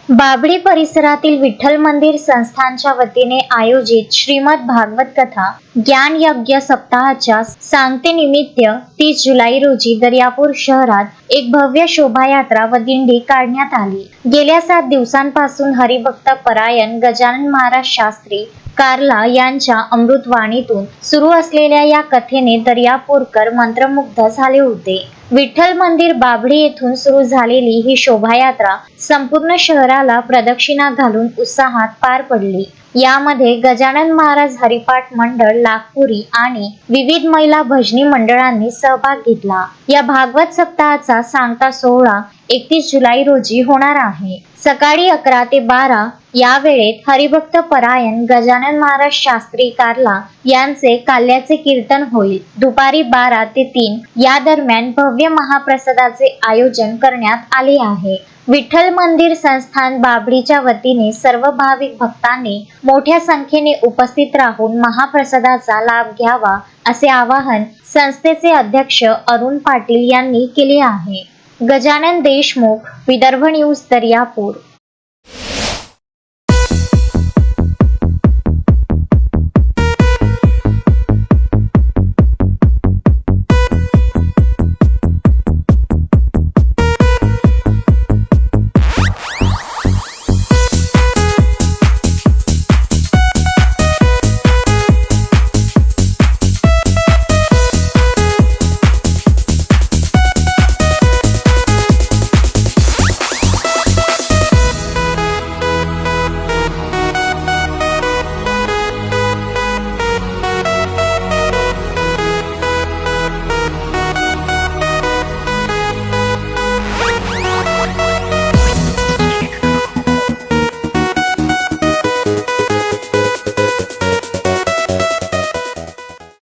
बाभळी परिसरातील विठ्ठल मंदिर संस्थानच्या वतीने आयोजित श्रीमद भागवत कथा ज्ञान यज्ञ सप्ताहाच्या सांगतेनिमित्त 30 जुलै रोजी दर्यापूर शहरात एक भव्य शोभायात्रा व दिंडी काढण्यात आली। गेल्या 7 दिवसांपासून हरिभक्त परायण गजानन महाराज शास्त्री कार्ला यांच्या अमृतवाणीतून सुरू असलेल्या या कथेने दर्यापूरकर मंत्रमुग्ध झाले होते। विठ्ठल मंदिर बाभळी येथून सुरू झालेली ही शोभायात्रा संपूर्ण शहराला प्रदक्षिणा घालून उत्साहात पार पडली। यामध्ये गजानन महाराज हरिपाठ मंडळ नागपुरी आणि विविध महिला भजनी मंडळांनी सहभाग घेतला। या भागवत सप्ताहाचा सांगता सोहळा 31 जुलै रोजी होणार आहे। सकाळी 11 ते 12 या वेळेत हरिभक्त परायण गजानन महाराज शास्त्री कार्ला यांचे काल्याचे कीर्तन होईल। दुपारी 12 ते 3 या दरम्यान भव्य महाप्रसादाचे आयोजन करण्यात आले आहे। विठ्ठल मंदिर संस्थान बाभळीच्या वतीने सर्व भाविक भक्तांनी मोठ्या संख्येने उपस्थित राहून महाप्रसादाचा लाभ घ्यावा असे आवाहन संस्थेचे अध्यक्ष अरुण पाटील यांनी केले आहे। गजानन देशमुख, विदर्भ न्यूज, दर्यापूर।